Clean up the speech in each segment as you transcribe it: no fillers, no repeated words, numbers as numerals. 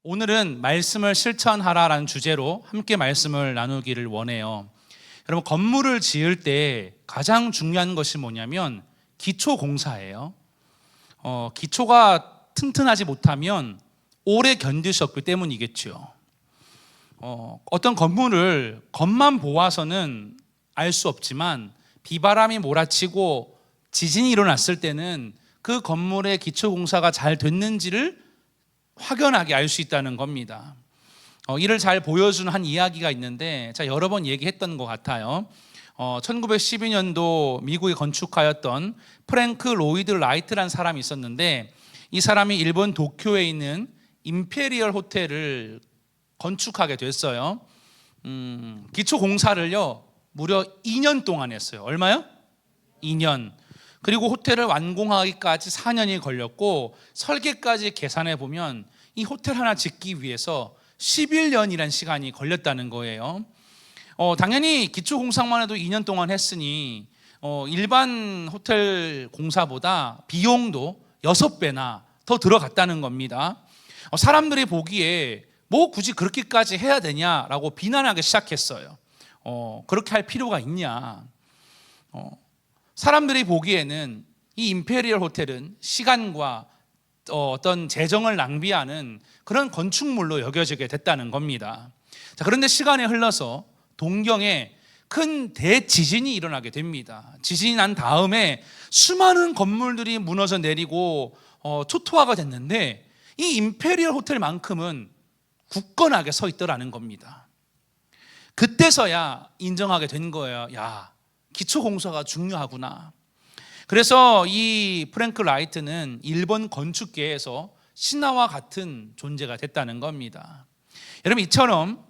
오늘은 말씀을 실천하라라는 주제로 함께 말씀을 나누기를 원해요. 여러분, 건물을 지을 때 가장 중요한 것이 뭐냐면 기초 공사예요. 기초가 튼튼하지 못하면 오래 견딜 수 없기 때문이겠죠. 어떤 건물을 겉만 보아서는 알 수 없지만 비바람이 몰아치고 지진이 일어났을 때는 그 건물의 기초 공사가 잘 됐는지를 확연하게 알 수 있다는 겁니다. 이를 잘 보여주는 한 이야기가 있는데 여러 번 얘기했던 것 같아요. 1912년도 미국에 건축하였던 프랭크 로이드 라이트라는 사람이 있었는데, 이 사람이 일본 도쿄에 있는 임페리얼 호텔을 건축하게 됐어요. 기초 공사를요 무려 2년 동안 했어요. 얼마요? 2년. 그리고 호텔을 완공하기까지 4년이 걸렸고, 설계까지 계산해 보면 이 호텔 하나 짓기 위해서 11년이라는 시간이 걸렸다는 거예요. 당연히 기초 공사만 해도 2년 동안 했으니 일반 호텔 공사보다 비용도 6배나 더 들어갔다는 겁니다. 사람들이 보기에 뭐 굳이 그렇게까지 해야 되냐라고 비난하기 시작했어요. 그렇게 할 필요가 있냐. 사람들이 보기에는 이 임페리얼 호텔은 시간과 어떤 재정을 낭비하는 그런 건축물로 여겨지게 됐다는 겁니다. 그런데 시간이 흘러서 동경에 큰 대지진이 일어나게 됩니다. 지진이 난 다음에 수많은 건물들이 무너져 내리고 초토화가 됐는데, 이 임페리얼 호텔만큼은 굳건하게 서 있더라는 겁니다. 그때서야 인정하게 된 거예요. 야, 기초 공사가 중요하구나. 그래서 이 프랭크 라이트는 일본 건축계에서 신화와 같은 존재가 됐다는 겁니다. 여러분, 이처럼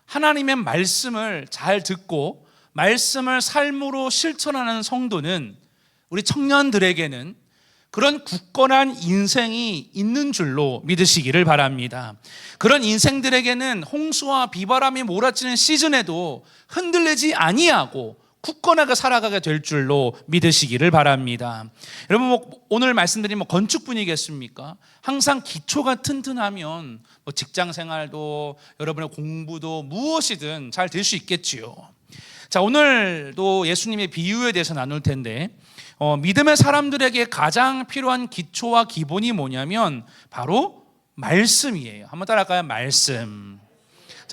하나님의 말씀을 잘 듣고 말씀을 삶으로 실천하는 성도는, 우리 청년들에게는 그런 굳건한 인생이 있는 줄로 믿으시기를 바랍니다. 그런 인생들에게는 홍수와 비바람이 몰아치는 시즌에도 흔들리지 아니하고 굳건하게 살아가게 될 줄로 믿으시기를 바랍니다. 여러분, 오늘 말씀드린 건축분이겠습니까? 항상 기초가 튼튼하면 직장 생활도 여러분의 공부도 무엇이든 잘 될 수 있겠지요. 오늘도 예수님의 비유에 대해서 나눌 텐데, 믿음의 사람들에게 가장 필요한 기초와 기본이 뭐냐면 바로 말씀이에요. 한번 따라할까요? 말씀.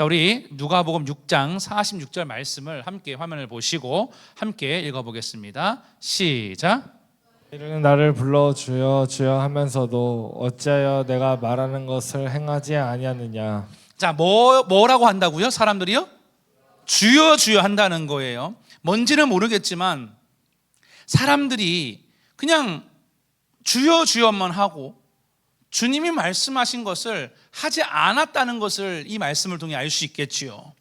우리 누가복음 6장 46절 말씀을 함께 화면을 보시고 함께 읽어보겠습니다. 시작. 이르는 나를 불러 주여 주여 하면서도 어찌하여 내가 말하는 것을 행하지 아니하느냐. 뭐라고 한다고요? 사람들이요? 주여 주여 한다는 거예요. 뭔지는 모르겠지만 사람들이 그냥 주여 주여만 하고 주님이 말씀하신 것을 하지 않았다는 것을 이 말씀을 통해 알 수 있겠지요.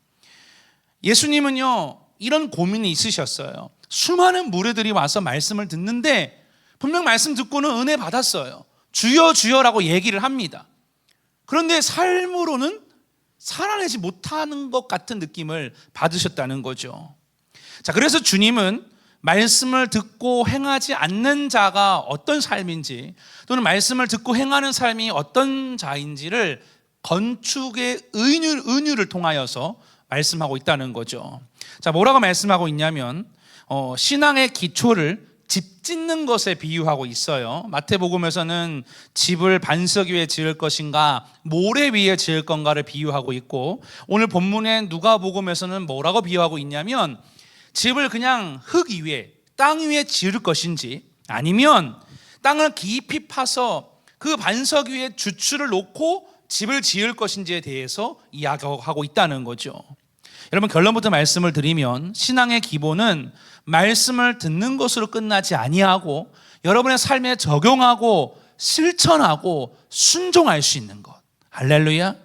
예수님은요 이런 고민이 있으셨어요. 수많은 무리들이 와서 말씀을 듣는데 분명 말씀 듣고는 은혜 받았어요. 주여 주여라고 얘기를 합니다. 그런데 삶으로는 살아내지 못하는 것 같은 느낌을 받으셨다는 거죠. 그래서 주님은 말씀을 듣고 행하지 않는 자가 어떤 삶인지, 또는 말씀을 듣고 행하는 삶이 어떤 자인지를 건축의 은유를 통하여서 말씀하고 있다는 거죠. 뭐라고 말씀하고 있냐면 신앙의 기초를 집 짓는 것에 비유하고 있어요. 마태복음에서는 집을 반석 위에 지을 것인가 모래 위에 지을 건가를 비유하고 있고, 오늘 본문의 누가복음에서는 뭐라고 비유하고 있냐면 집을 그냥 흙 위에, 땅 위에 지을 것인지, 아니면 땅을 깊이 파서 그 반석 위에 주추를 놓고 집을 지을 것인지에 대해서 이야기하고 있다는 거죠. 여러분, 결론부터 말씀을 드리면 신앙의 기본은 말씀을 듣는 것으로 끝나지 아니하고 여러분의 삶에 적용하고 실천하고 순종할 수 있는 것. 할렐루야.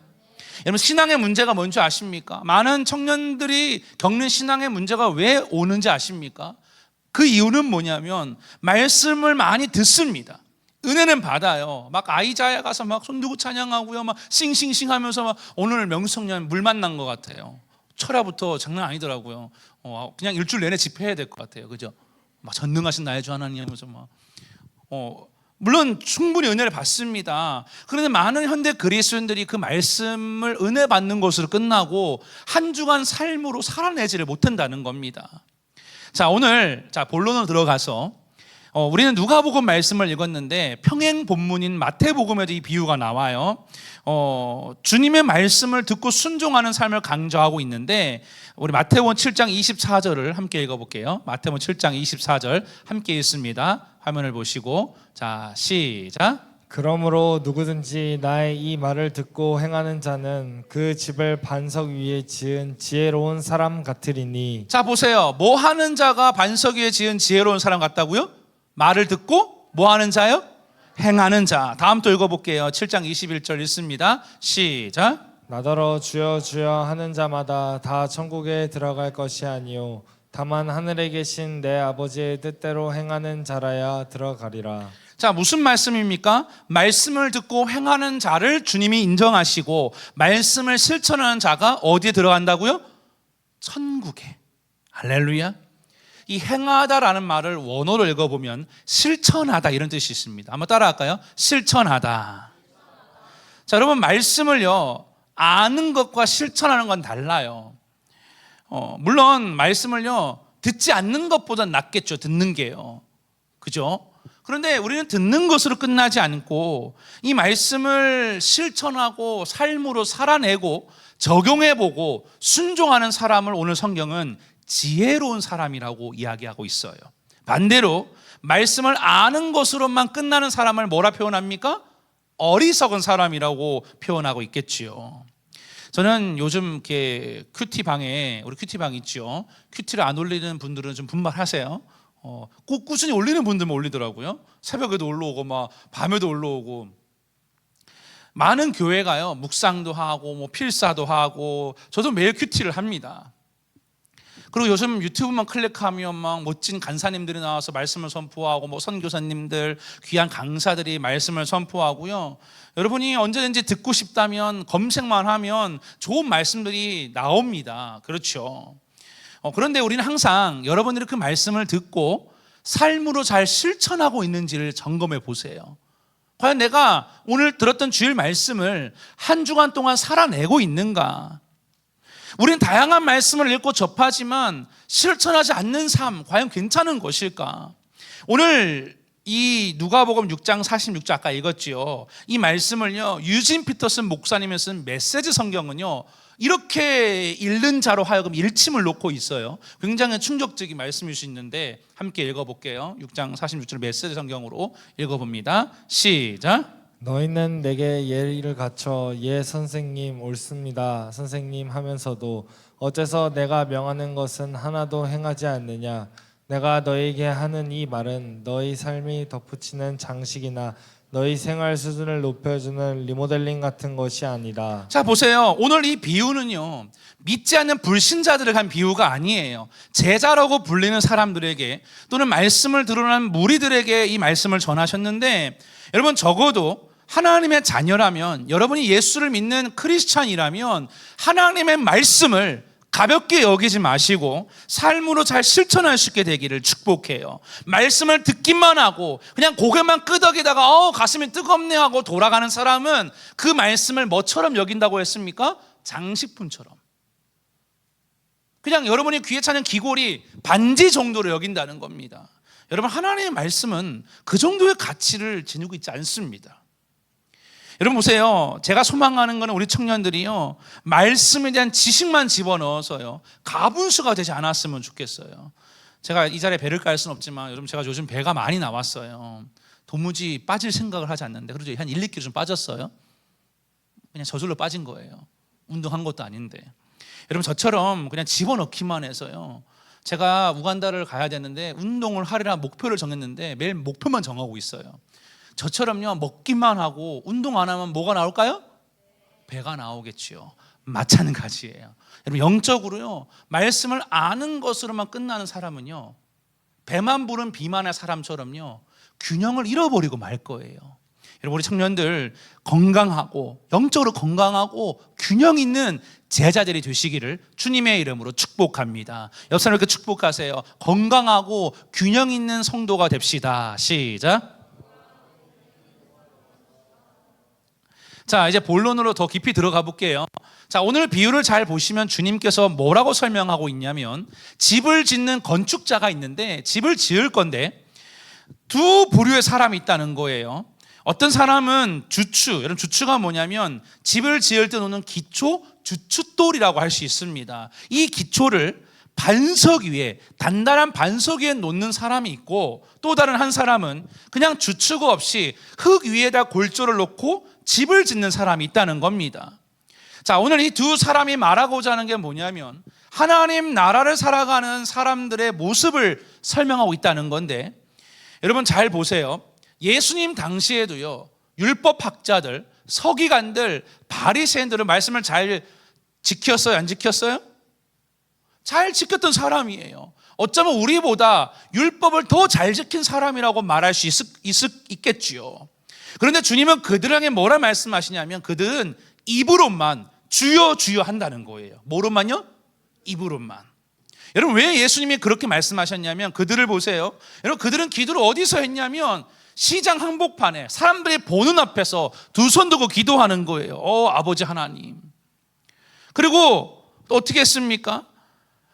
여러분, 신앙의 문제가 뭔지 아십니까? 많은 청년들이 겪는 신앙의 문제가 왜 오는지 아십니까? 그 이유는 뭐냐면 말씀을 많이 듣습니다. 은혜는 받아요. 막 아이자야 가서 막 손들고 찬양하고요, 막 싱싱싱 하면서 막 오늘 명성년 물 만난 것 같아요. 철야부터 장난 아니더라고요. 그냥 일주일 내내 집회해야 될 것 같아요. 그죠? 막 전능하신 나의 주 하나님 하면서 물론 충분히 은혜를 받습니다. 그런데 많은 현대 그리스도인들이 그 말씀을 은혜 받는 것으로 끝나고 한 주간 삶으로 살아내지를 못한다는 겁니다. 자, 오늘 본론으로 들어가서 우리는 누가복음 말씀을 읽었는데 평행 본문인 마태복음에도 이 비유가 나와요. 주님의 말씀을 듣고 순종하는 삶을 강조하고 있는데 우리 마태복음 7장 24절을 함께 읽어볼게요. 마태복음 7장 24절 함께 읽습니다. 화면을 보시고 자, 시작. 그러므로 누구든지 나의 이 말을 듣고 행하는 자는 그 집을 반석 위에 지은 지혜로운 사람 같으리니. 자, 보세요. 뭐 하는 자가 반석 위에 지은 지혜로운 사람 같다고요? 말을 듣고 뭐 하는 자요? 행하는 자. 다음 또 읽어볼게요. 7장 21절 읽습니다. 시작. 나더러 주여 주여 하는 자마다 다 천국에 들어갈 것이 아니요 다만 하늘에 계신 내 아버지의 뜻대로 행하는 자라야 들어가리라. 자, 무슨 말씀입니까? 말씀을 듣고 행하는 자를 주님이 인정하시고 말씀을 실천하는 자가 어디에 들어간다고요? 천국에. 할렐루야. 이 행하다라는 말을 원어로 읽어보면 실천하다 이런 뜻이 있습니다. 한번 따라할까요? 실천하다. 자, 여러분 말씀을요 아는 것과 실천하는 건 달라요. 물론 말씀을요 듣지 않는 것보다 낫겠죠. 듣는 게요. 그죠? 그런데 우리는 듣는 것으로 끝나지 않고 이 말씀을 실천하고 삶으로 살아내고 적용해보고 순종하는 사람을 오늘 성경은 지혜로운 사람이라고 이야기하고 있어요. 반대로 말씀을 아는 것으로만 끝나는 사람을 뭐라 표현합니까? 어리석은 사람이라고 표현하고 있겠지요. 저는 요즘 이렇게 큐티방에 우리 큐티방 있죠. 큐티를 안 올리는 분들은 좀 분발하세요. 꼭 꾸준히 올리는 분들만 올리더라고요. 새벽에도 올라오고 막 밤에도 올라오고. 많은 교회가요 묵상도 하고 뭐 필사도 하고 저도 매일 큐티를 합니다. 그리고 요즘 유튜브만 클릭하면 막 멋진 간사님들이 나와서 말씀을 선포하고 뭐 선교사님들 귀한 강사들이 말씀을 선포하고요. 여러분이 언제든지 듣고 싶다면 검색만 하면 좋은 말씀들이 나옵니다. 그렇죠. 그런데 우리는 항상 여러분들이 그 말씀을 듣고 삶으로 잘 실천하고 있는지를 점검해 보세요. 과연 내가 오늘 들었던 주일 말씀을 한 주간 동안 살아내고 있는가? 우리는 다양한 말씀을 읽고 접하지만 실천하지 않는 삶 과연 괜찮은 것일까? 오늘 이 누가복음 6장 46절 아까 읽었지요. 이 말씀을요 유진 피터슨 목사님이 쓴 메시지 성경은요 이렇게 읽는 자로 하여금 일침을 놓고 있어요. 굉장히 충격적인 말씀일 수 있는데 함께 읽어볼게요. 6장 46절 메시지 성경으로 읽어봅니다. 시작. 너희는 내게 예의를 갖춰 예 선생님 옳습니다 선생님 하면서도 어째서 내가 명하는 것은 하나도 행하지 않느냐. 내가 너희에게 하는 이 말은 너희 삶이 덧붙이는 장식이나 너희 생활 수준을 높여주는 리모델링 같은 것이 아니다. 자, 보세요. 오늘 이 비유는요 믿지 않는 불신자들을 한 비유가 아니에요. 제자라고 불리는 사람들에게 또는 말씀을 들어난 무리들에게 이 말씀을 전하셨는데, 여러분 적어도 하나님의 자녀라면, 여러분이 예수를 믿는 크리스찬이라면 하나님의 말씀을 가볍게 여기지 마시고 삶으로 잘 실천할 수 있게 되기를 축복해요. 말씀을 듣기만 하고 그냥 고개만 끄덕이다가 가슴이 뜨겁네 하고 돌아가는 사람은 그 말씀을 뭐처럼 여긴다고 했습니까? 장식품처럼. 그냥 여러분이 귀에 차는 귀걸이 반지 정도로 여긴다는 겁니다. 여러분 하나님의 말씀은 그 정도의 가치를 지니고 있지 않습니다. 여러분 보세요. 제가 소망하는 것은 우리 청년들이요 말씀에 대한 지식만 집어넣어서요 가분수가 되지 않았으면 좋겠어요. 제가 이 자리에 배를 깔 수는 없지만 여러분 제가 요즘 배가 많이 나왔어요. 도무지 빠질 생각을 하지 않는데 그래도 한 1, 2kg 좀 빠졌어요. 그냥 저절로 빠진 거예요. 운동한 것도 아닌데. 여러분 저처럼 그냥 집어넣기만 해서요 제가 우간다를 가야 되는데 운동을 하리라 목표를 정했는데 매일 목표만 정하고 있어요. 저처럼요 먹기만 하고 운동 안 하면 뭐가 나올까요? 배가 나오겠지요. 마찬가지예요. 여러분 영적으로요 말씀을 아는 것으로만 끝나는 사람은요 배만 부른 비만의 사람처럼요 균형을 잃어버리고 말 거예요. 여러분 우리 청년들 건강하고 영적으로 건강하고 균형 있는 제자들이 되시기를 주님의 이름으로 축복합니다. 옆 사람 이렇게 축복하세요. 건강하고 균형 있는 성도가 됩시다. 시작. 자, 이제 본론으로 더 깊이 들어가 볼게요. 자, 오늘 비유를 잘 보시면 주님께서 뭐라고 설명하고 있냐면 집을 짓는 건축자가 있는데 집을 지을 건데 두 부류의 사람이 있다는 거예요. 어떤 사람은 주추, 여러분 주추가 뭐냐면 집을 지을 때 놓는 기초, 주춧돌이라고 할 수 있습니다. 이 기초를 반석 위에, 단단한 반석 위에 놓는 사람이 있고, 또 다른 한 사람은 그냥 주추가 없이 흙 위에다 골조를 놓고 집을 짓는 사람이 있다는 겁니다. 자, 오늘 이 두 사람이 말하고자 하는 게 뭐냐면 하나님 나라를 살아가는 사람들의 모습을 설명하고 있다는 건데, 여러분 잘 보세요. 예수님 당시에도요, 율법학자들, 서기관들, 바리새인들은 말씀을 잘 지켰어요? 안 지켰어요? 잘 지켰던 사람이에요. 어쩌면 우리보다 율법을 더 잘 지킨 사람이라고 말할 수 있겠지요. 그런데 주님은 그들에게 뭐라 말씀하시냐면 그들은 입으로만 주여 주여 한다는 거예요. 뭐로만요? 입으로만. 여러분 왜 예수님이 그렇게 말씀하셨냐면 그들을 보세요. 여러분 그들은 기도를 어디서 했냐면 시장 한복판에 사람들이 보는 앞에서 두 손 들고 기도하는 거예요. 아버지 하나님. 그리고 또 어떻게 했습니까?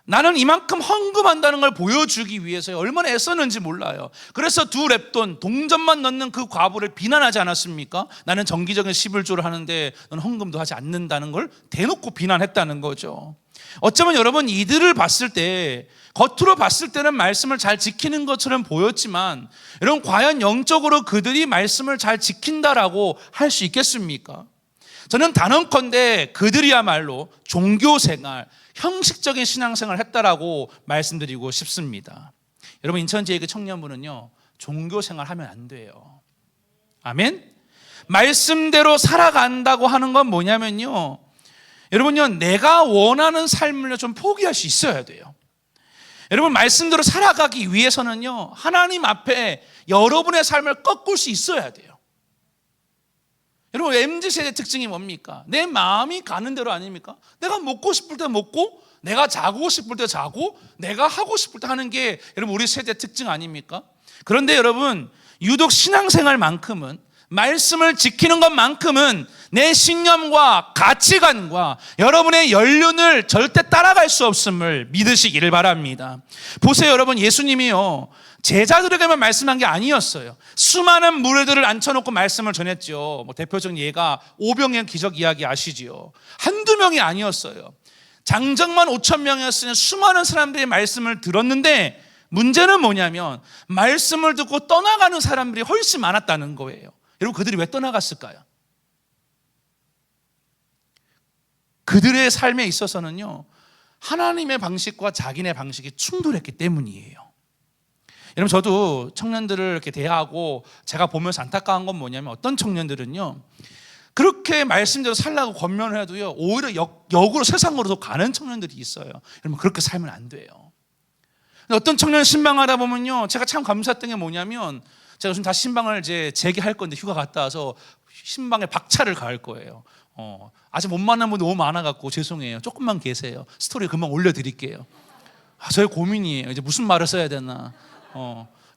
나는 이만큼 헌금한다는 걸 보여주기 위해서 얼마나 애썼는지 몰라요. 그래서 두 렙돈 동전만 넣는 그 과부를 비난하지 않았습니까? 나는 정기적인 11조를 하는데 넌 헌금도 하지 않는다는 걸 대놓고 비난했다는 거죠. 어쩌면 여러분 이들을 봤을 때 겉으로 봤을 때는 말씀을 잘 지키는 것처럼 보였지만 여러분 과연 영적으로 그들이 말씀을 잘 지킨다라고 할 수 있겠습니까? 저는 단언컨대 그들이야말로 종교생활, 형식적인 신앙생활을 했다라고 말씀드리고 싶습니다. 여러분 인천지의 그 청년부는요 종교생활 하면 안 돼요. 아멘? 말씀대로 살아간다고 하는 건 뭐냐면요, 여러분요 내가 원하는 삶을 좀 포기할 수 있어야 돼요. 여러분 말씀대로 살아가기 위해서는요 하나님 앞에 여러분의 삶을 꺾을 수 있어야 돼요. 여러분 MZ세대 특징이 뭡니까? 내 마음이 가는 대로 아닙니까? 내가 먹고 싶을 때 먹고 내가 자고 싶을 때 자고 내가 하고 싶을 때 하는 게 여러분 우리 세대 특징 아닙니까? 그런데 여러분 유독 신앙생활만큼은 말씀을 지키는 것만큼은 내 신념과 가치관과 여러분의 연륜을 절대 따라갈 수 없음을 믿으시기를 바랍니다. 보세요 여러분, 예수님이요 제자들에게만 말씀한 게 아니었어요. 수많은 무리들을 앉혀놓고 말씀을 전했죠. 대표적인 예가 오병이어 기적 이야기 아시지요? 한두 명이 아니었어요. 장정만 5천 명이었으니 수많은 사람들이 말씀을 들었는데 문제는 뭐냐면 말씀을 듣고 떠나가는 사람들이 훨씬 많았다는 거예요. 여러분 그들이 왜 떠나갔을까요? 그들의 삶에 있어서는요 하나님의 방식과 자기네 방식이 충돌했기 때문이에요. 여러분 저도 청년들을 이렇게 대하고 제가 보면서 안타까운 건 뭐냐면 어떤 청년들은요 그렇게 말씀대로 살라고 권면을 해도요 오히려 역으로 세상으로도 가는 청년들이 있어요. 여러분 그렇게 살면 안 돼요. 어떤 청년 신방하다 보면요 제가 참 감사했던 게 뭐냐면 제가 요즘 다시 신방을 이제 재개할 건데 휴가 갔다 와서 신방에 박차를 가할 거예요. 아직 못 만난 분들 너무 많아갖고 죄송해요. 조금만 계세요. 스토리 금방 올려드릴게요. 저의 고민이에요. 이제 무슨 말을 써야 되나.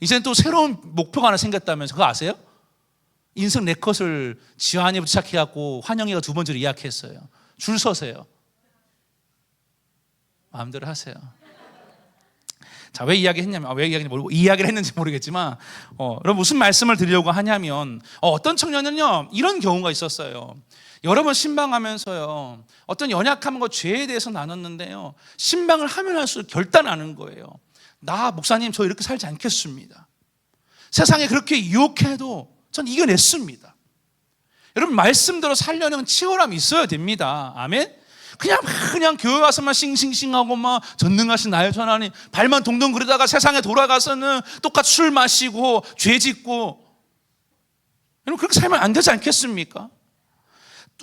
이제는 또 새로운 목표가 하나 생겼다면서 그거 아세요? 인생 4컷을 지환이부터 시작해갖고 환영이가 2번째로 예약했어요. 줄 서세요. 마음대로 하세요. 자, 왜 이야기했냐면 왜 이야기인지 모르고 이야기를 했는지 모르겠지만 여러분 무슨 말씀을 드리려고 하냐면 어떤 청년은요 이런 경우가 있었어요. 여러 번 신방하면서요 어떤 연약함과 죄에 대해서 나눴는데요 신방을 하면 할수록 결단하는 거예요. 나 목사님 저 이렇게 살지 않겠습니다. 세상에 그렇게 유혹해도 전 이겨냈습니다. 여러분 말씀대로 살려는 치열함이 있어야 됩니다. 아멘. 그냥 교회 와서만 싱싱싱하고 막 전능하신 나의 하나님 발만 동동 그러다가 세상에 돌아가서는 똑같이 술 마시고 죄 짓고, 여러분 그렇게 살면 안 되지 않겠습니까?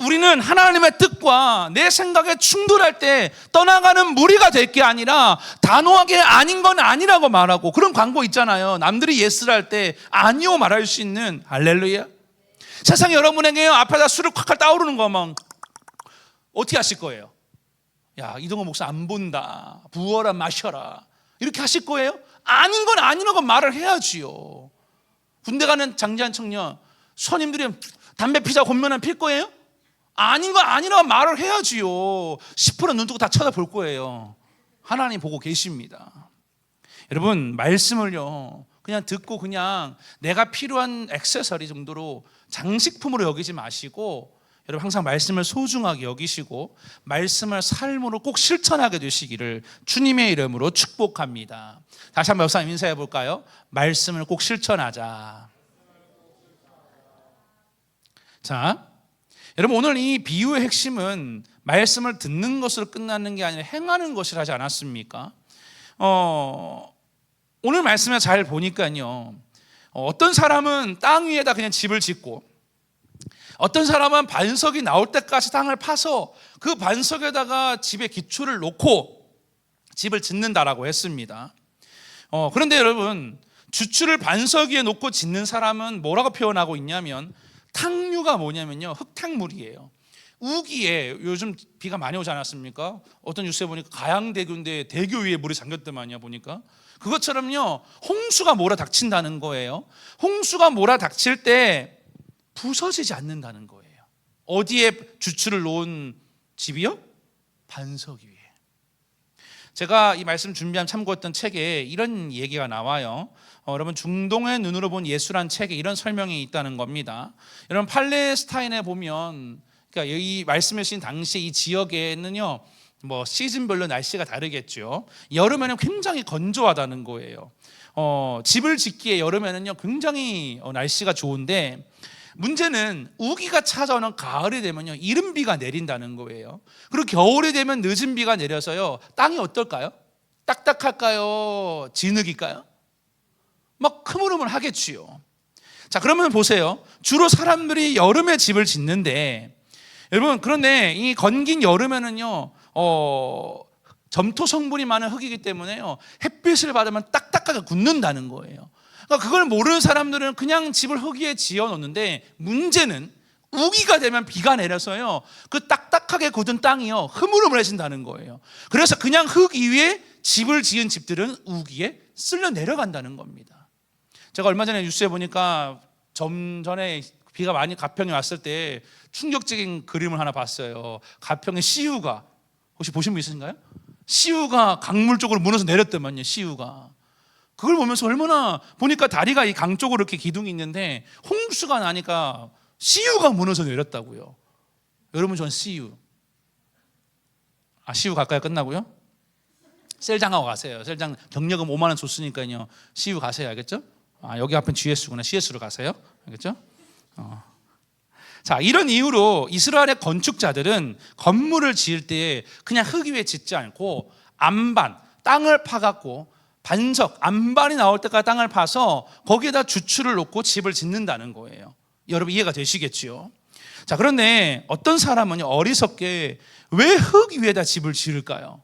우리는 하나님의 뜻과 내 생각에 충돌할 때 떠나가는 무리가 될 게 아니라 단호하게 아닌 건 아니라고 말하고, 그런 광고 있잖아요. 남들이 예스를 할 때 아니요 말할 수 있는. 할렐루야. 세상에 여러분에게 앞에다 술을 콱콱 따오르는 거면 어떻게 하실 거예요? 야, 이동호 목사 안 본다, 부어라 마셔라, 이렇게 하실 거예요? 아닌 건 아니라고 말을 해야지요. 군대 가는 장지한 청년, 선임들이 담배 피자 곤면한 필 거예요? 아닌 거 아니라 말을 해야지요. 10% 눈 뜨고 다 쳐다볼 거예요. 하나님 보고 계십니다. 여러분, 말씀을요 그냥 듣고 그냥 내가 필요한 액세서리 정도로 장식품으로 여기지 마시고, 여러분 항상 말씀을 소중하게 여기시고 말씀을 삶으로 꼭 실천하게 되시기를 주님의 이름으로 축복합니다. 다시 한번 목사님 인사해 볼까요? 말씀을 꼭 실천하자. 자, 여러분 오늘 이 비유의 핵심은 말씀을 듣는 것으로 끝나는 게 아니라 행하는 것이라 하지 않았습니까? 오늘 말씀을 잘 보니까요, 어떤 사람은 땅 위에다 그냥 집을 짓고, 어떤 사람은 반석이 나올 때까지 땅을 파서 그 반석에다가 집의 기초를 놓고 집을 짓는다라고 했습니다. 그런데 여러분, 주추를 반석 위에 놓고 짓는 사람은 뭐라고 표현하고 있냐면, 탕류가 뭐냐면요, 흙탕물이에요. 우기에 요즘 비가 많이 오지 않았습니까? 어떤 뉴스에 보니까 가양대교인데 대교 위에 물이 잠겼더만요, 보니까. 그것처럼요, 홍수가 몰아닥친다는 거예요. 홍수가 몰아닥칠 때 부서지지 않는다는 거예요. 어디에 주추를 놓은 집이요? 반석 위에. 제가 이 말씀 준비한 참고했던 책에 이런 얘기가 나와요. 여러분, 중동의 눈으로 본 예수란 책에 이런 설명이 있다는 겁니다. 여러분, 팔레스타인에 보면, 그러니까 이 말씀을 쓰신 당시 이 지역에는요, 뭐 시즌별로 날씨가 다르겠죠. 여름에는 굉장히 건조하다는 거예요. 집을 짓기에 여름에는요 굉장히 날씨가 좋은데, 문제는 우기가 찾아오는 가을이 되면요 이른 비가 내린다는 거예요. 그리고 겨울이 되면 늦은 비가 내려서요 땅이 어떨까요? 딱딱할까요? 진흙일까요? 막 흐물흐물하겠지요. 자, 그러면 보세요. 주로 사람들이 여름에 집을 짓는데, 여러분 그런데 이 건긴 여름에는요 점토 성분이 많은 흙이기 때문에요 햇빛을 받으면 딱딱하게 굳는다는 거예요. 그러니까 그걸 모르는 사람들은 그냥 집을 흙 위에 지어 놓는데, 문제는 우기가 되면 비가 내려서요 그 딱딱하게 굳은 땅이요 흐물흐물해진다는 거예요. 그래서 그냥 흙 위에 집을 지은 집들은 우기에 쓸려 내려간다는 겁니다. 제가 얼마 전에 뉴스에 보니까 전에 비가 많이 가평에 왔을 때 충격적인 그림을 하나 봤어요. 가평의 시우가, 혹시 보신 분 있으신가요? 시우가 강물 쪽으로 무너져 내렸더만요. 시우가. 그걸 보면서 얼마나, 보니까 다리가 이 강 쪽으로 이렇게 기둥이 있는데 홍수가 나니까 시우가 무너져 내렸다고요. 여러분, 전 시우. 시우 가까이 끝나고요? 셀장하고 가세요. 셀장 경력은 5만 원 줬으니까요. 시우 가세요. 알겠죠? 여기 앞은 GS구나. CS로 가세요. 알겠죠? 자, 이런 이유로 이스라엘의 건축자들은 건물을 지을 때 그냥 흙 위에 짓지 않고 안반, 땅을 파갖고 반석, 안반이 나올 때까지 땅을 파서 거기에다 주추를 놓고 집을 짓는다는 거예요. 여러분 이해가 되시겠지요? 자, 그런데 어떤 사람은 어리석게 왜 흙 위에다 집을 지을까요?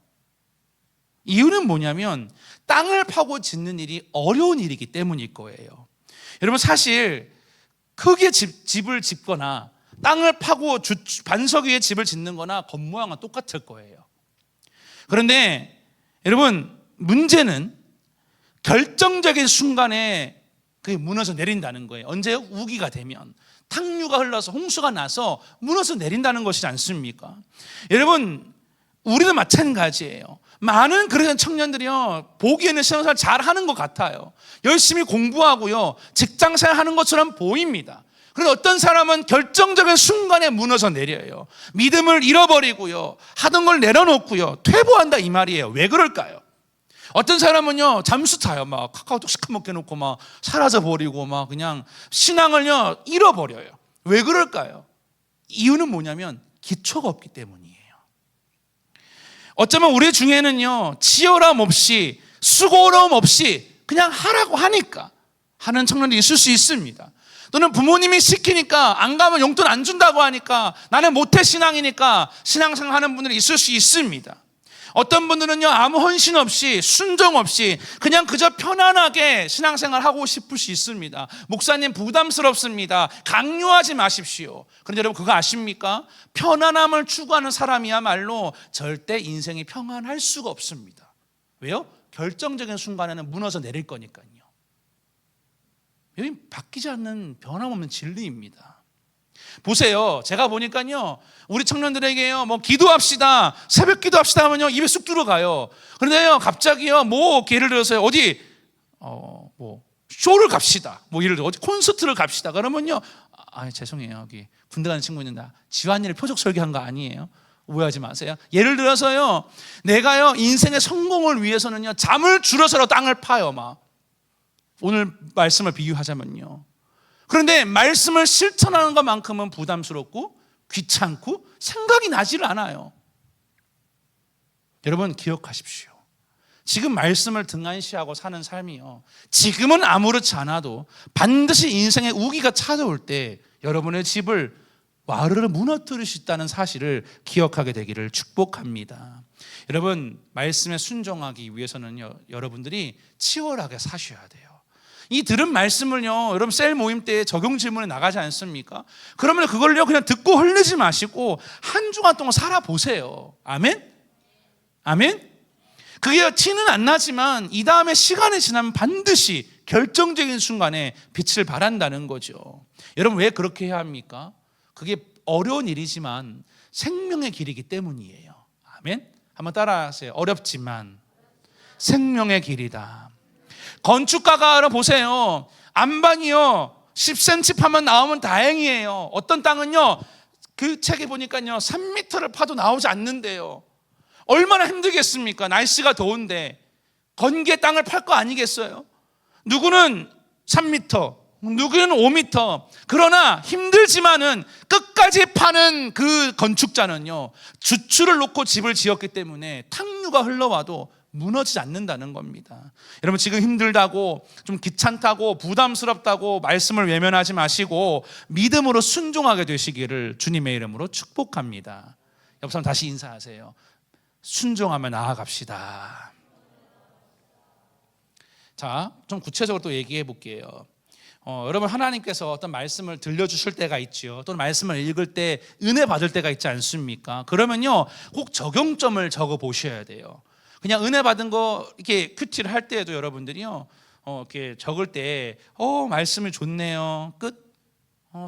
이유는 뭐냐면 땅을 파고 짓는 일이 어려운 일이기 때문일 거예요. 여러분, 사실 흙에 집을 짓거나 땅을 파고 반석 위에 집을 짓는 거나 겉모양은 똑같을 거예요. 그런데 여러분, 문제는 결정적인 순간에 그게 무너져 내린다는 거예요. 언제요? 우기가 되면, 탕류가 흘러서 홍수가 나서 무너져 내린다는 것이지 않습니까? 여러분, 우리는 마찬가지예요. 많은 그런 청년들이요 보기에는 신앙생활 잘하는 것 같아요. 열심히 공부하고요 직장생활 하는 것처럼 보입니다. 그런데 어떤 사람은 결정적인 순간에 무너져 내려요. 믿음을 잃어버리고요 하던 걸 내려놓고요 퇴보한다, 이 말이에요. 왜 그럴까요? 어떤 사람은요 잠수 타요. 막 카카오톡 시커멓게 놓고 막 사라져버리고 막 그냥 신앙을요 잃어버려요. 왜 그럴까요? 이유는 뭐냐면 기초가 없기 때문이에요. 어쩌면 우리 중에는요 치열함 없이 수고로움 없이 그냥 하라고 하니까 하는 청년들이 있을 수 있습니다. 또는 부모님이 시키니까 안 가면 용돈 안 준다고 하니까 나는 모태 신앙이니까 신앙생활 하는 분들이 있을 수 있습니다. 어떤 분들은요 아무 헌신 없이 순종 없이 그냥 그저 편안하게 신앙생활 하고 싶을 수 있습니다. 목사님 부담스럽습니다. 강요하지 마십시오. 그런데 여러분 그거 아십니까? 편안함을 추구하는 사람이야말로 절대 인생이 평안할 수가 없습니다. 왜요? 결정적인 순간에는 무너져 내릴 거니까요. 여기 바뀌지 않는 변함없는 진리입니다. 보세요. 제가 보니까요, 우리 청년들에게요, 뭐 기도합시다, 새벽 기도합시다 하면요 입에 쑥 들어가요. 그런데요, 갑자기요, 뭐 예를 들어서 어디 뭐 쇼를 갑시다, 뭐 예를 들어 어디 콘서트를 갑시다. 그러면요, 죄송해요, 여기 군대 가는 친구 있는데 지환이를 표적 설계한 거 아니에요? 오해하지 마세요. 예를 들어서요, 내가요 인생의 성공을 위해서는요 잠을 줄여서라도 땅을 파요. 막 오늘 말씀을 비유하자면요, 그런데 말씀을 실천하는 것만큼은 부담스럽고 귀찮고 생각이 나지를 않아요. 여러분 기억하십시오. 지금 말씀을 등한시하고 사는 삶이요, 지금은 아무렇지 않아도 반드시 인생의 우기가 찾아올 때 여러분의 집을 와르르 무너뜨릴 수 있다는 사실을 기억하게 되기를 축복합니다. 여러분, 말씀에 순종하기 위해서는요, 여러분들이 치열하게 사셔야 돼요. 이 들은 말씀을요, 여러분 셀 모임 때 적용 질문에 나가지 않습니까? 그러면 그걸요 그냥 듣고 흘리지 마시고 한 주간 동안 살아보세요. 아멘? 아멘? 그게 티는 안 나지만 이 다음에 시간이 지나면 반드시 결정적인 순간에 빛을 발한다는 거죠. 여러분 왜 그렇게 해야 합니까? 그게 어려운 일이지만 생명의 길이기 때문이에요. 아멘? 한번 따라하세요. 어렵지만 생명의 길이다. 건축가가 보세요. 안방이요 10cm 파면 나오면 다행이에요. 어떤 땅은요, 그 책에 보니까요 3m를 파도 나오지 않는데요. 얼마나 힘들겠습니까? 날씨가 더운데 건기의 땅을 팔 거 아니겠어요? 누구는 3m, 누구는 5m. 그러나 힘들지만은 끝까지 파는 그 건축자는요 주추를 놓고 집을 지었기 때문에 탕류가 흘러와도 무너지지 않는다는 겁니다. 여러분 지금 힘들다고 좀 귀찮다고 부담스럽다고 말씀을 외면하지 마시고 믿음으로 순종하게 되시기를 주님의 이름으로 축복합니다. 옆 사람 다시 인사하세요. 순종하며 나아갑시다. 자, 좀 구체적으로 또 얘기해 볼게요. 여러분 하나님께서 어떤 말씀을 들려주실 때가 있죠. 또는 말씀을 읽을 때 은혜 받을 때가 있지 않습니까? 그러면요 꼭 적용점을 적어 보셔야 돼요. 그냥 은혜 받은 거 이렇게 큐티를 할 때에도 여러분들이요 이렇게 적을 때 말씀이 좋네요, 끝.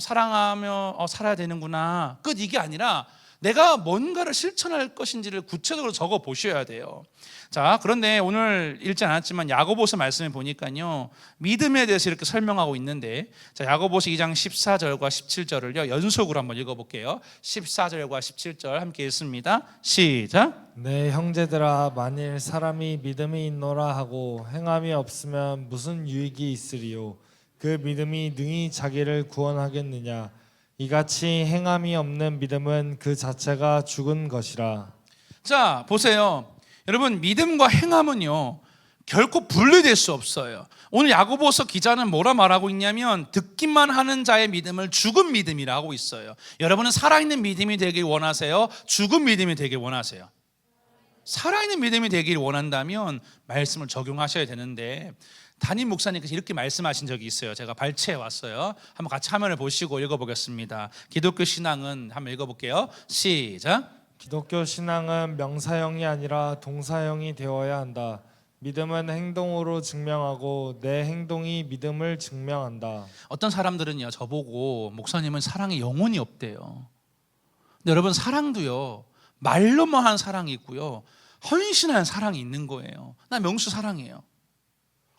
사랑하며 살아야 되는구나, 끝. 이게 아니라 내가 뭔가를 실천할 것인지를 구체적으로 적어 보셔야 돼요. 자, 그런데 오늘 읽지 않았지만 야고보서 말씀에 보니까요 믿음에 대해서 이렇게 설명하고 있는데, 자, 야고보서 2장 14절과 17절을요 연속으로 한번 읽어볼게요. 14절과 17절 함께 읽습니다. 시작. 내 형제들아, 만일 사람이 믿음이 있노라 하고 행함이 없으면 무슨 유익이 있으리요? 그 믿음이 능히 자기를 구원하겠느냐? 이같이 행함이 없는 믿음은 그 자체가 죽은 것이라. 자, 보세요. 여러분 믿음과 행함은요 결코 분리될 수 없어요. 오늘 야고보서 기자는 뭐라 말하고 있냐면 듣기만 하는 자의 믿음을 죽은 믿음이라고 있어요. 여러분은 살아있는 믿음이 되길 원하세요? 죽은 믿음이 되길 원하세요? 살아있는 믿음이 되길 원한다면 말씀을 적용하셔야 되는데, 담임 목사님께서 이렇게 말씀하신 적이 있어요. 제가 발췌해 왔어요. 한번 같이 화면을 보시고 읽어보겠습니다. 기독교 신앙은 한번 읽어볼게요. 시작. 기독교 신앙은 명사형이 아니라 동사형이 되어야 한다. 믿음은 행동으로 증명하고 내 행동이 믿음을 증명한다. 어떤 사람들은요 저보고 목사님은 사랑에 영혼이 없대요. 근데 여러분 사랑도요 말로만 한 사랑이 있고요 헌신한 사랑이 있는 거예요. 나 명수 사랑해요.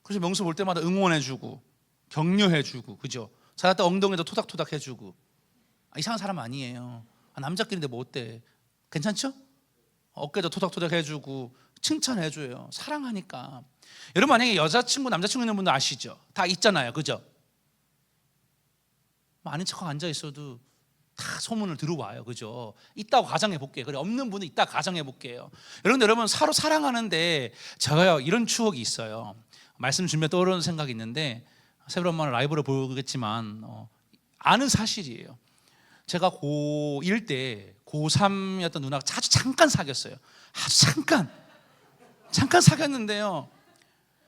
그래서 명수 볼 때마다 응원해주고 격려해주고, 그죠? 잘할 때 엉덩이도 토닥토닥 해주고. 이상한 사람 아니에요. 남자끼리인데 뭐 어때? 괜찮죠? 어깨도 토닥토닥 해주고 칭찬해줘요. 사랑하니까. 여러분 만약에 여자친구 남자친구 있는 분들 아시죠? 다 있잖아요, 그죠? 아는 척하고 앉아있어도 다 소문을 들어와요, 그죠? 있다고 가정해볼게요. 그래, 없는 분은 있다 가정해볼게요. 여러분 서로 사랑하는데 제가요 이런 추억이 있어요. 말씀 준비에 떠오르는 생각이 있는데, 세월 엄마는 라이브로 보겠지만 아는 사실이에요. 제가 고1 때 고3이었던 누나가 아주 잠깐 사귀었어요. 아주 잠깐 사귀었는데요,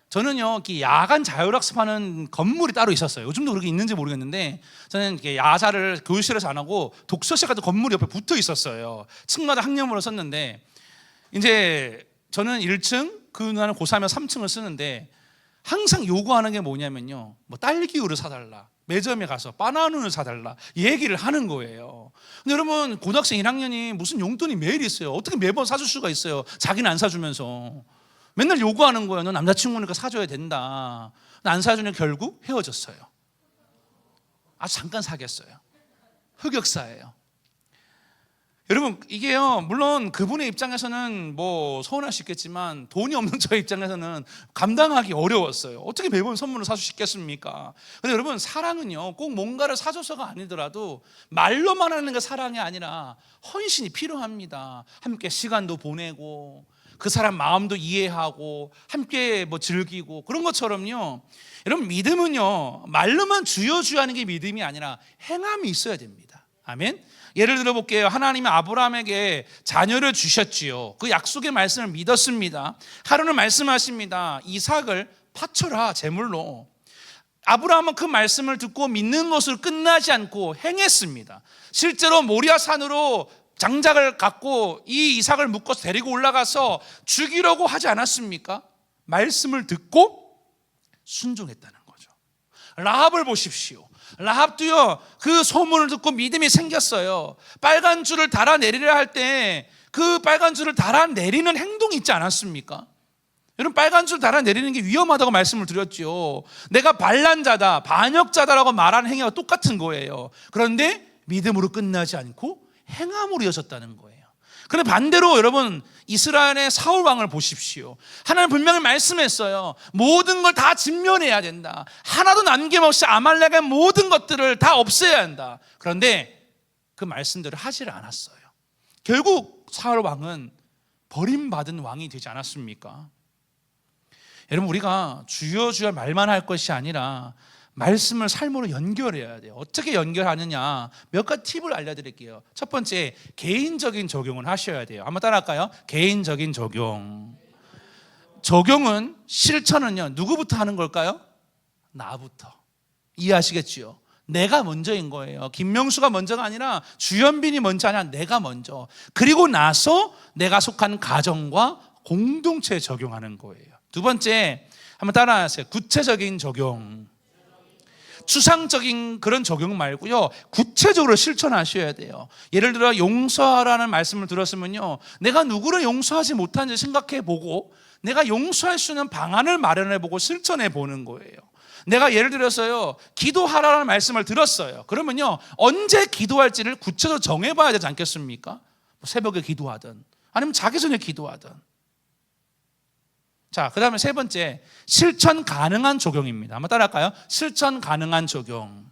저는요 이렇게 야간 자율학습하는 건물이 따로 있었어요. 요즘도 그렇게 있는지 모르겠는데 저는 이렇게 야자를 교실에서 안 하고 독서실 같은 건물이 옆에 붙어 있었어요. 층마다 학년으로 썼는데, 이제 저는 1층, 그 누나는 고3이면 3층을 쓰는데 항상 요구하는 게 뭐냐면요, 뭐 딸기우를 사달라, 매점에 가서 바나나를 사달라 얘기를 하는 거예요. 근데 여러분, 고등학생 1학년이 무슨 용돈이 매일 있어요? 어떻게 매번 사줄 수가 있어요? 자기는 안 사주면서 맨날 요구하는 거예요. 너 남자친구니까 사줘야 된다. 안 사주니 결국 헤어졌어요. 아주 잠깐 사귀었어요. 흑역사예요. 여러분, 이게요, 물론 그분의 입장에서는 뭐 서운할 수 있겠지만 돈이 없는 저의 입장에서는 감당하기 어려웠어요. 어떻게 매번 선물을 사줄 수 있겠습니까? 근데 여러분, 사랑은요 꼭 뭔가를 사줘서가 아니더라도 말로만 하는 게 사랑이 아니라 헌신이 필요합니다. 함께 시간도 보내고 그 사람 마음도 이해하고 함께 뭐 즐기고 그런 것처럼요, 여러분, 믿음은요 말로만 주여 주여 하는 게 믿음이 아니라 행함이 있어야 됩니다. 아멘. 예를 들어 볼게요. 하나님이 아브라함에게 자녀를 주셨지요. 그 약속의 말씀을 믿었습니다. 하루는 말씀하십니다. 이삭을 바쳐라, 제물로. 아브라함은 그 말씀을 듣고 믿는 것으로 끝나지 않고 행했습니다. 실제로 모리아 산으로 장작을 갖고 이 이삭을 묶어서 데리고 올라가서 죽이려고 하지 않았습니까? 말씀을 듣고 순종했다는 거죠. 라합을 보십시오. 라합도요 그 소문을 듣고 믿음이 생겼어요. 빨간 줄을 달아내리려 할 때 그 빨간 줄을 달아내리는 행동이 있지 않았습니까? 여러분, 빨간 줄 달아내리는 게 위험하다고 말씀을 드렸죠. 내가 반란자다, 반역자다라고 말하는 행위가 똑같은 거예요. 그런데 믿음으로 끝나지 않고 행함으로 이어졌다는 거예요. 그런데 반대로 여러분, 이스라엘의 사울 왕을 보십시오. 하나님 분명히 말씀했어요. 모든 걸 다 진멸해야 된다. 하나도 남김없이 아말렉의 모든 것들을 다 없애야 한다. 그런데 그 말씀대로 하지를 않았어요. 결국 사울 왕은 버림받은 왕이 되지 않았습니까? 여러분, 우리가 주여 주여 말만 할 것이 아니라 말씀을 삶으로 연결해야 돼요. 어떻게 연결하느냐, 몇 가지 팁을 알려드릴게요. 첫 번째, 개인적인 적용을 하셔야 돼요. 한번 따라할까요? 개인적인 적용. 적용은, 실천은요 누구부터 하는 걸까요? 나부터. 이해하시겠지요? 내가 먼저인 거예요. 김명수가 먼저가 아니라 주연빈이 먼저 아니라 내가 먼저. 그리고 나서 내가 속한 가정과 공동체에 적용하는 거예요. 두 번째, 한번 따라하세요. 구체적인 적용. 추상적인 그런 적용 말고요, 구체적으로 실천하셔야 돼요. 예를 들어 용서하라는 말씀을 들었으면요, 내가 누구를 용서하지 못하는지 생각해 보고 내가 용서할 수 있는 방안을 마련해 보고 실천해 보는 거예요. 내가 예를 들어서요, 기도하라는 말씀을 들었어요. 그러면요, 언제 기도할지를 구체적으로 정해 봐야 되지 않겠습니까? 새벽에 기도하든 아니면 자기 전에 기도하든. 자, 그 다음에 세 번째, 실천 가능한 적용입니다. 한번 따라할까요? 실천 가능한 적용.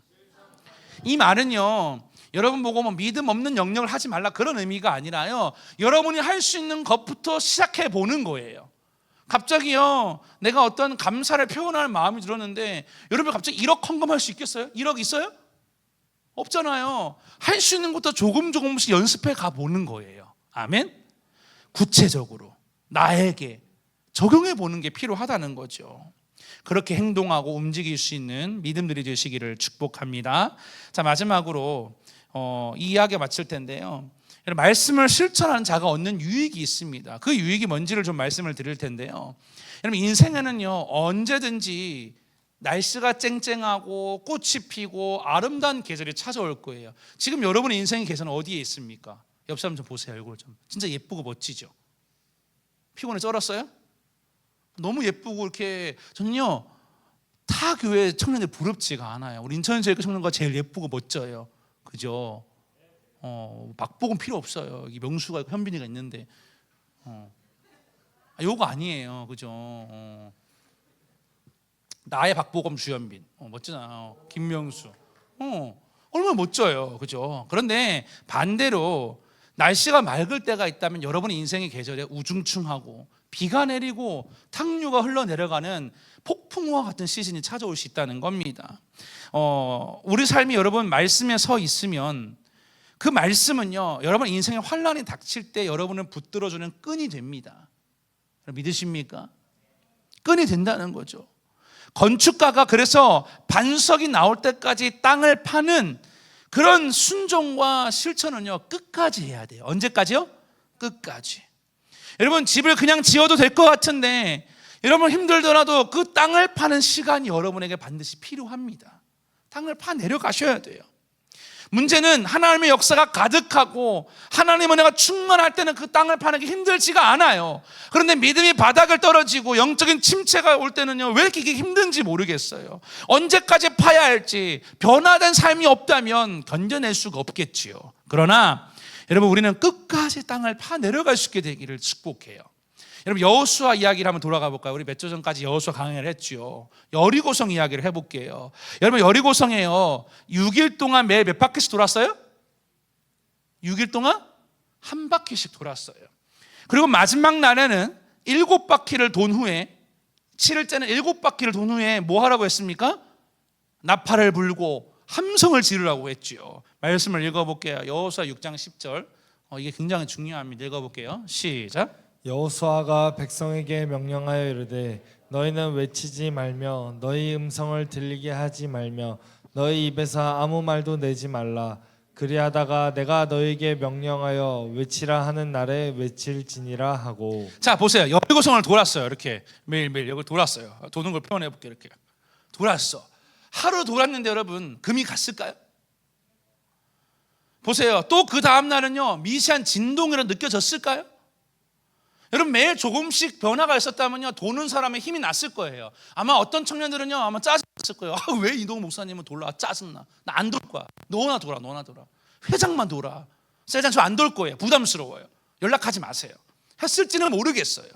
이 말은요, 여러분 보고 뭐 믿음 없는 영역을 하지 말라 그런 의미가 아니라요, 여러분이 할 수 있는 것부터 시작해 보는 거예요. 갑자기요, 내가 어떤 감사를 표현할 마음이 들었는데 여러분 갑자기 1억 헌금할 수 있겠어요? 1억 있어요? 없잖아요. 할 수 있는 것도 조금씩 연습해 가 보는 거예요. 아멘. 구체적으로 나에게 적용해 보는 게 필요하다는 거죠. 그렇게 행동하고 움직일 수 있는 믿음들이 되시기를 축복합니다. 자, 마지막으로 이 이야기 마칠 텐데요, 말씀을 실천하는 자가 얻는 유익이 있습니다. 그 유익이 뭔지를 좀 말씀을 드릴 텐데요, 여러분, 인생에는요 언제든지 날씨가 쨍쨍하고 꽃이 피고 아름다운 계절이 찾아올 거예요. 지금 여러분의 인생의 계절은 어디에 있습니까? 옆 사람 좀 보세요. 얼굴 좀. 진짜 예쁘고 멋지죠? 피곤해 쩔었어요? 너무 예쁘고 이렇게. 저는요 타 교회 청년들 부럽지가 않아요. 우리 인천제일교 청년과 제일 예쁘고 멋져요. 그죠? 박복은 필요 없어요. 여기 명수가 있고 현빈이가 있는데 요거 아니에요. 그죠? 나의 박보검 주현빈 멋지잖아요. 김명수 얼마나 멋져요. 그죠? 그런데 반대로 날씨가 맑을 때가 있다면 여러분의 인생의 계절에 우중충하고 비가 내리고 탕류가 흘러내려가는 폭풍우와 같은 시즌이 찾아올 수 있다는 겁니다. 우리 삶이 여러분 말씀에 서 있으면 그 말씀은요, 여러분 인생의 환란이 닥칠 때 여러분을 붙들어주는 끈이 됩니다. 믿으십니까? 끈이 된다는 거죠. 건축가가 그래서 반석이 나올 때까지 땅을 파는 그런 순종과 실천은요 끝까지 해야 돼요. 언제까지요? 끝까지. 여러분, 집을 그냥 지어도 될 것 같은데 여러분 힘들더라도 그 땅을 파는 시간이 여러분에게 반드시 필요합니다. 땅을 파 내려가셔야 돼요. 문제는 하나님의 역사가 가득하고 하나님의 은혜가 충만할 때는 그 땅을 파는 게 힘들지가 않아요. 그런데 믿음이 바닥을 떨어지고 영적인 침체가 올 때는요, 왜 이렇게 힘든지 모르겠어요. 언제까지 파야 할지, 변화된 삶이 없다면 견뎌낼 수가 없겠지요. 그러나 여러분, 우리는 끝까지 땅을 파 내려갈 수 있게 되기를 축복해요. 여러분, 여호수아 이야기를 한번 돌아가 볼까요? 우리 몇 주 전까지 여호수아 강해를 했죠. 여리고성 이야기를 해볼게요. 여러분, 여리고성에요 6일 동안 매일 몇 바퀴씩 돌았어요? 6일 동안 한 바퀴씩 돌았어요. 그리고 마지막 날에는 7바퀴를 돈 후에, 7일째는 7바퀴를 돈 후에 뭐 하라고 했습니까? 나팔을 불고 함성을 지르라고 했죠. 말씀을 읽어볼게요. 여호수아 6장 10절. 이게 굉장히 중요합니다. 읽어볼게요. 시작. 여호수아가 백성에게 명령하여 이르되 너희는 외치지 말며 너희 음성을 들리게 하지 말며 너희 입에서 아무 말도 내지 말라. 그리하다가 내가 너희에게 명령하여 외치라 하는 날에 외칠지니라 하고. 자, 보세요. 여리고성을 돌았어요. 이렇게 매일매일 여기 돌았어요. 도는 걸 표현해 볼게요. 이렇게 돌았어. 하루 돌았는데 여러분, 금이 갔을까요? 보세요. 또 그 다음 날은요, 미세한 진동이라 느껴졌을까요? 여러분, 매일 조금씩 변화가 있었다면요, 도는 사람의 힘이 났을 거예요. 아마 어떤 청년들은요, 아마 짜증났을 거예요. 왜 이동훈 목사님은 돌아? 짜증나. 나 안 돌 거야. 너나 돌아. 회장만 돌아. 세장 저 안 돌 거예요. 부담스러워요. 연락하지 마세요. 했을지는 모르겠어요.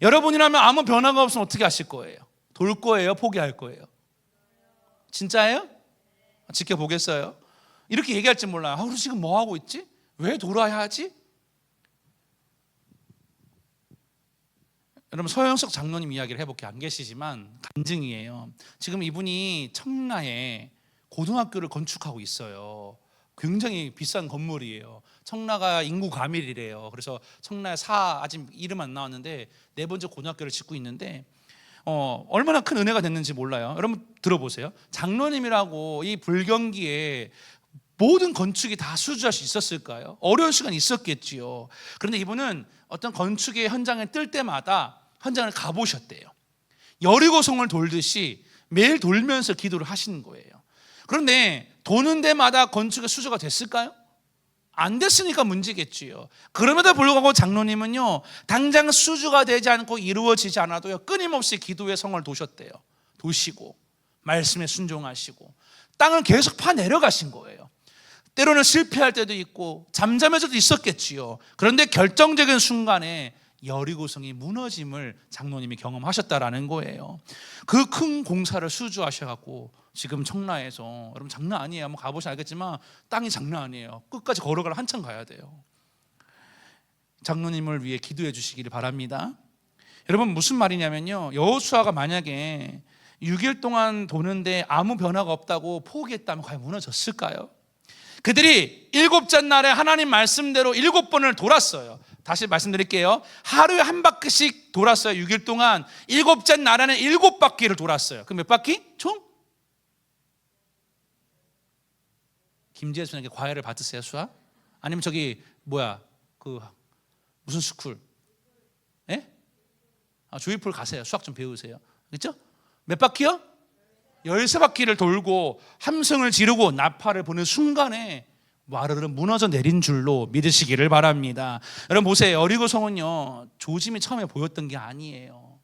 여러분이라면 아무 변화가 없으면 어떻게 하실 거예요? 돌 거예요? 포기할 거예요? 진짜예요? 지켜보겠어요? 이렇게 얘기할지 몰라요. 우리 지금 뭐 하고 있지? 왜 돌아야 하지? 여러분, 서영석 장로님 이야기를 해볼게요. 안 계시지만 간증이에요. 지금 이분이 청라에 고등학교를 건축하고 있어요. 굉장히 비싼 건물이에요. 청라가 인구 과밀이래요. 그래서 청라에 아직 이름 안 나왔는데 4번째 고등학교를 짓고 있는데 얼마나 큰 은혜가 됐는지 몰라요. 여러분 들어보세요. 장로님이라고 이 불경기에 모든 건축이 다 수주할 수 있었을까요? 어려운 시간이 있었겠지요. 그런데 이분은 어떤 건축의 현장에 뜰 때마다 현장을 가보셨대요. 여리고성을 돌듯이 매일 돌면서 기도를 하시는 거예요. 그런데 도는 데마다 건축의 수주가 됐을까요? 안 됐으니까 문제겠지요. 그럼에도 불구하고 장로님은요, 당장 수주가 되지 않고 이루어지지 않아도요, 끊임없이 기도의 성을 도셨대요. 도시고 말씀에 순종하시고 땅을 계속 파 내려가신 거예요. 때로는 실패할 때도 있고 잠잠해져도 있었겠지요. 그런데 결정적인 순간에 여리고성이 무너짐을 장로님이 경험하셨다라는 거예요. 그 큰 공사를 수주하셔갖고 지금 청라에서, 여러분 장난 아니에요. 한번 가보시면 알겠지만 땅이 장난 아니에요. 끝까지 걸어가려 한참 가야 돼요. 장로님을 위해 기도해 주시기를 바랍니다. 여러분, 무슨 말이냐면요, 여호수아가 만약에 6일 동안 도는데 아무 변화가 없다고 포기했다면 과연 무너졌을까요? 그들이 7째 날에 하나님 말씀대로 7번을 돌았어요. 다시 말씀드릴게요. 하루에 한 바퀴씩 돌았어요. 6일 동안. 7째 날에는 7바퀴를 돌았어요. 그럼 몇 바퀴? 총? 김재수에게 과외를 받으세요, 수학? 아니면 저기 무슨 스쿨? 예? 주입풀 가세요. 수학 좀 배우세요. 그렇죠? 몇 바퀴요? 13바퀴를 돌고 함성을 지르고 나팔을 부는 순간에 와르르 무너져 내린 줄로 믿으시기를 바랍니다. 여러분 보세요. 여리고성은요, 조짐이 처음에 보였던 게 아니에요.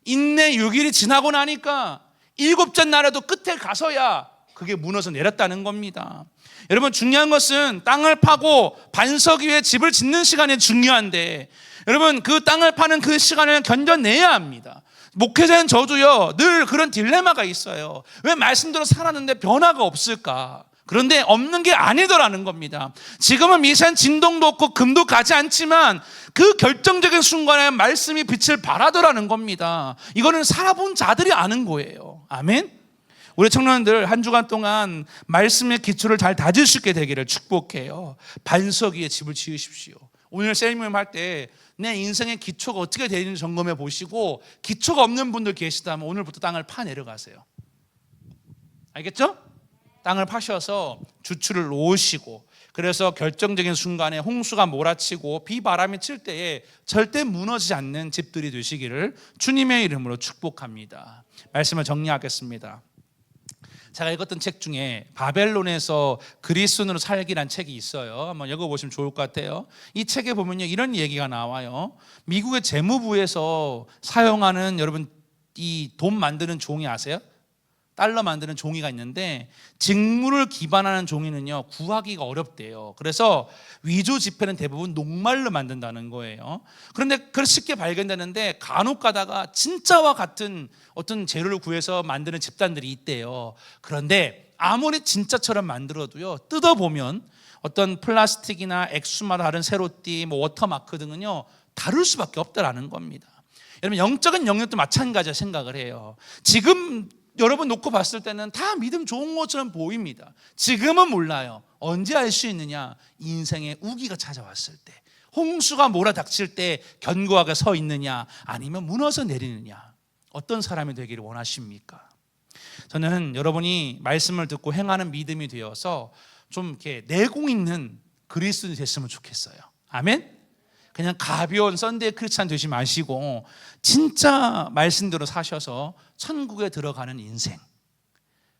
인내 6일이 지나고 나니까 7째 날에도 끝에 가서야 그게 무너져 내렸다는 겁니다. 여러분, 중요한 것은 땅을 파고 반석 위에 집을 짓는 시간이 중요한데, 여러분 그 땅을 파는 그 시간을 견뎌내야 합니다. 목회자는 저도요, 늘 그런 딜레마가 있어요. 왜 말씀대로 살았는데 변화가 없을까? 그런데 없는 게 아니더라는 겁니다. 지금은 미세한 진동도 없고 금도 가지 않지만 그 결정적인 순간에 말씀이 빛을 발하더라는 겁니다. 이거는 살아본 자들이 아는 거예요. 아멘. 우리 청년들 한 주간 동안 말씀의 기초를 잘 다질 수 있게 되기를 축복해요. 반석 위에 집을 지으십시오. 오늘 셀모임 할 때 내 인생의 기초가 어떻게 되는지 점검해 보시고, 기초가 없는 분들 계시다면 오늘부터 땅을 파 내려가세요. 알겠죠? 땅을 파셔서 주추를 놓으시고, 그래서 결정적인 순간에 홍수가 몰아치고 비바람이 칠 때에 절대 무너지지 않는 집들이 되시기를 주님의 이름으로 축복합니다. 말씀을 정리하겠습니다. 제가 읽었던 책 중에 바벨론에서 그리스인으로 살기란 책이 있어요. 한번 읽어보시면 좋을 것 같아요. 이 책에 보면요, 이런 얘기가 나와요. 미국의 재무부에서 사용하는, 여러분 이 돈 만드는 종이 아세요? 달러 만드는 종이가 있는데 직물을 기반하는 종이는요 구하기가 어렵대요. 그래서 위조 지폐는 대부분 녹말로 만든다는 거예요. 그런데 그걸 쉽게 발견되는데 간혹 가다가 진짜와 같은 어떤 재료를 구해서 만드는 집단들이 있대요. 그런데 아무리 진짜처럼 만들어도요, 뜯어보면 어떤 플라스틱이나 액수마다 다른 세로띠, 워터마크 등은요 다를 수밖에 없다라는 겁니다. 여러분, 영적인 영역도 마찬가지라 생각을 해요. 지금 여러분 놓고 봤을 때는 다 믿음 좋은 것처럼 보입니다. 지금은 몰라요. 언제 알 수 있느냐? 인생의 우기가 찾아왔을 때, 홍수가 몰아닥칠 때 견고하게 서 있느냐, 아니면 무너져 내리느냐. 어떤 사람이 되기를 원하십니까? 저는 여러분이 말씀을 듣고 행하는 믿음이 되어서 좀 이렇게 내공 있는 그리스도인이 됐으면 좋겠어요. 아멘? 그냥 가벼운 썬데이 크리스찬 되지 마시고 진짜 말씀대로 사셔서 천국에 들어가는 인생,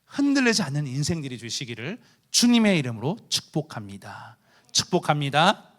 흔들리지 않는 인생들이 되시기를 주님의 이름으로 축복합니다. 축복합니다.